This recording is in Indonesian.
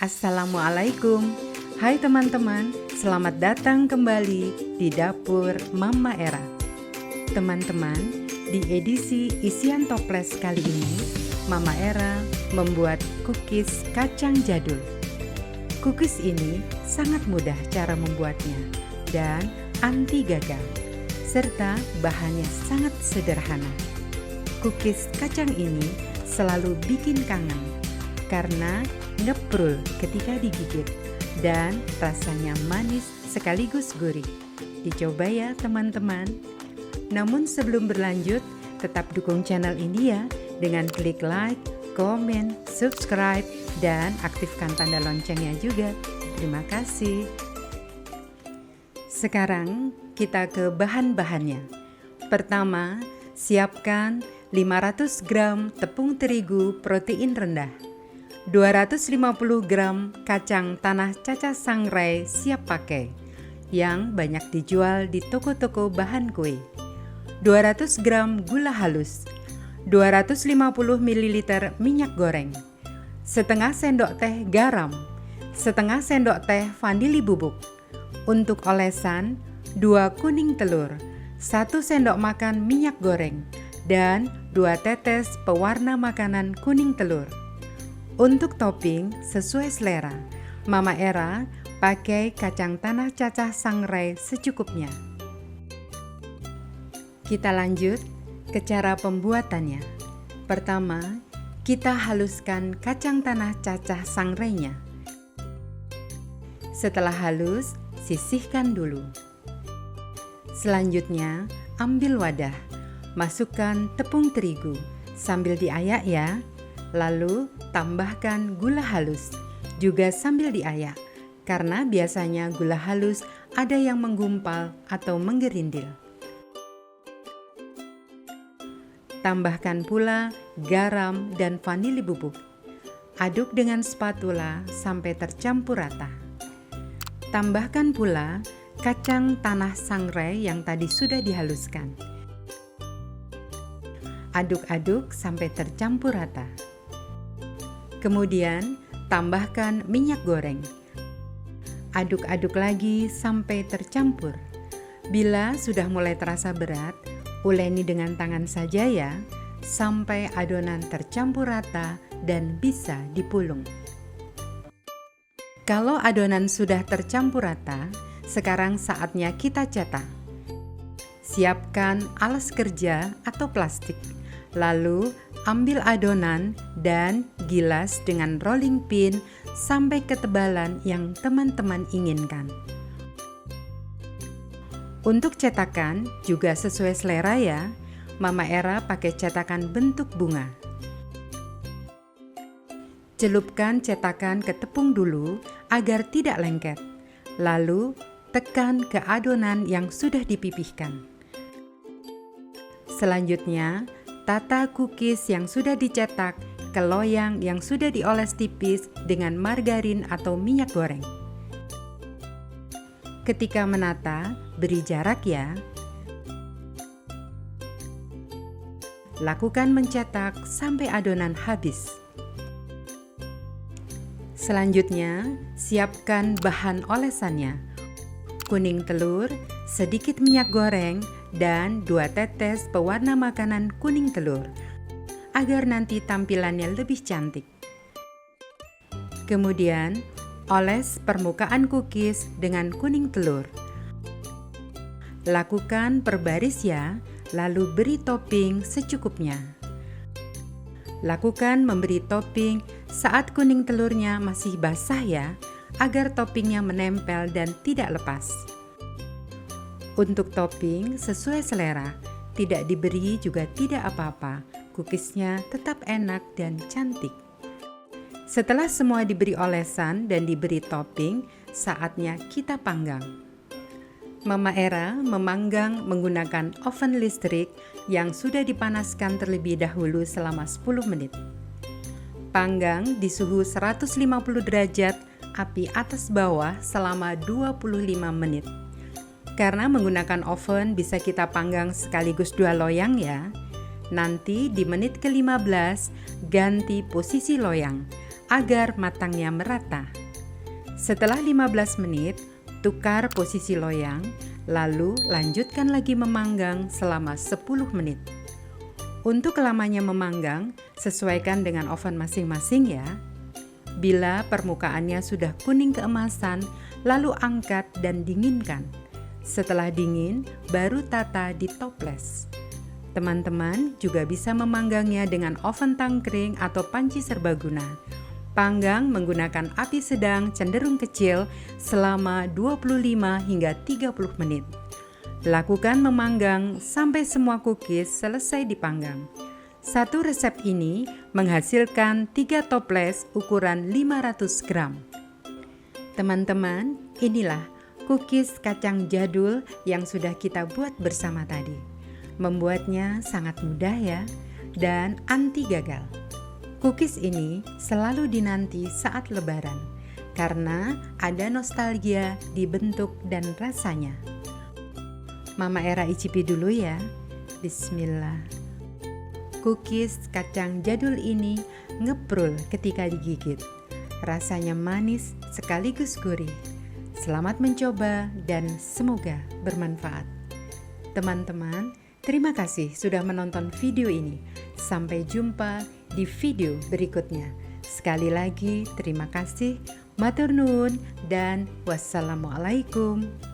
Assalamualaikum. Hai teman-teman, selamat datang kembali di Dapur Mama Era. Teman-teman, di edisi isian toples kali ini, Mama Era membuat cookies kacang jadul. Cookies ini sangat mudah cara membuatnya dan anti gagal, serta bahannya sangat sederhana. Cookies kacang ini selalu bikin kangen karena ngeprul ketika digigit dan rasanya manis sekaligus gurih. Dicoba ya teman-teman. Namun sebelum berlanjut, tetap dukung channel ini ya dengan klik like, komen, subscribe, dan aktifkan tanda loncengnya juga. Terima kasih. Sekarang kita ke bahan-bahannya. Pertama, siapkan 500 gram tepung terigu protein rendah, 250 gram kacang tanah cacah sangrai siap pakai yang banyak dijual di toko-toko bahan kue, 200 gram gula halus, 250 ml minyak goreng, setengah sendok teh garam, setengah sendok teh vanili bubuk. Untuk olesan, 2 kuning telur, 1 sendok makan minyak goreng, dan 2 tetes pewarna makanan kuning telur. Untuk topping sesuai selera, Mama Era pakai kacang tanah cacah sangrai secukupnya. Kita lanjut ke cara pembuatannya. Pertama, kita haluskan kacang tanah cacah sangrainya. Setelah halus, sisihkan dulu. Selanjutnya, ambil wadah, masukkan tepung terigu sambil diayak ya. Lalu tambahkan gula halus juga sambil diayak, karena biasanya gula halus ada yang menggumpal atau menggerindil. Tambahkan pula garam dan vanili bubuk. Aduk dengan spatula sampai tercampur rata. Tambahkan pula kacang tanah sangrai yang tadi sudah dihaluskan. Aduk-aduk sampai tercampur rata. Kemudian tambahkan minyak goreng. Aduk-aduk lagi sampai tercampur. Bila sudah mulai terasa berat, uleni dengan tangan saja ya, sampai adonan tercampur rata dan bisa dipulung. Kalau adonan sudah tercampur rata, sekarang saatnya kita cetak. Siapkan alas kerja atau plastik. Lalu ambil adonan dan gilas dengan rolling pin sampai ketebalan yang teman-teman inginkan. Untuk cetakan juga sesuai selera ya. Mama Era pakai cetakan bentuk bunga. Celupkan cetakan ke tepung dulu agar tidak lengket. Lalu tekan ke adonan yang sudah dipipihkan. Selanjutnya, tata cookies yang sudah dicetak ke loyang yang sudah dioles tipis dengan margarin atau minyak goreng. Ketika menata, beri jarak ya. Lakukan mencetak sampai adonan habis. Selanjutnya, siapkan bahan olesannya. Kuning telur, sedikit minyak goreng, dan 2 tetes pewarna makanan kuning telur agar nanti tampilannya lebih cantik. Kemudian, oles permukaan cookies dengan kuning telur. Lakukan per baris ya, lalu beri topping secukupnya. Lakukan memberi topping saat kuning telurnya masih basah ya, agar toppingnya menempel dan tidak lepas. Untuk topping sesuai selera, tidak diberi juga tidak apa-apa, cookiesnya tetap enak dan cantik. Setelah semua diberi olesan dan diberi topping, saatnya kita panggang. Mama Era memanggang menggunakan oven listrik yang sudah dipanaskan terlebih dahulu selama 10 menit. Panggang di suhu 150 derajat, api atas bawah selama 25 menit. Karena menggunakan oven bisa kita panggang sekaligus 2 loyang ya. Nanti di menit ke-15 ganti posisi loyang agar matangnya merata. Setelah 15 menit, tukar posisi loyang, lalu lanjutkan lagi memanggang selama 10 menit. Untuk lamanya memanggang, sesuaikan dengan oven masing-masing ya. Bila permukaannya sudah kuning keemasan, lalu angkat dan dinginkan. Setelah dingin, baru tata di toples. Teman-teman juga bisa memanggangnya dengan oven tangkring atau panci serbaguna. Panggang menggunakan api sedang cenderung kecil selama 25 hingga 30 menit. Lakukan memanggang sampai semua cookies selesai dipanggang. Satu resep ini menghasilkan 3 toples ukuran 500 gram. Teman-teman, inilah cookies kacang jadul yang sudah kita buat bersama tadi. Membuatnya sangat mudah ya, dan anti gagal. Cookies ini selalu dinanti saat Lebaran, karena ada nostalgia di bentuk dan rasanya. Mama Era icipi dulu ya. Bismillah. Cookies kacang jadul ini ngeprul ketika digigit. Rasanya manis sekaligus gurih. Selamat mencoba dan semoga bermanfaat. Teman-teman, terima kasih sudah menonton video ini. Sampai jumpa di video berikutnya. Sekali lagi terima kasih, matur nuwun, dan wassalamualaikum.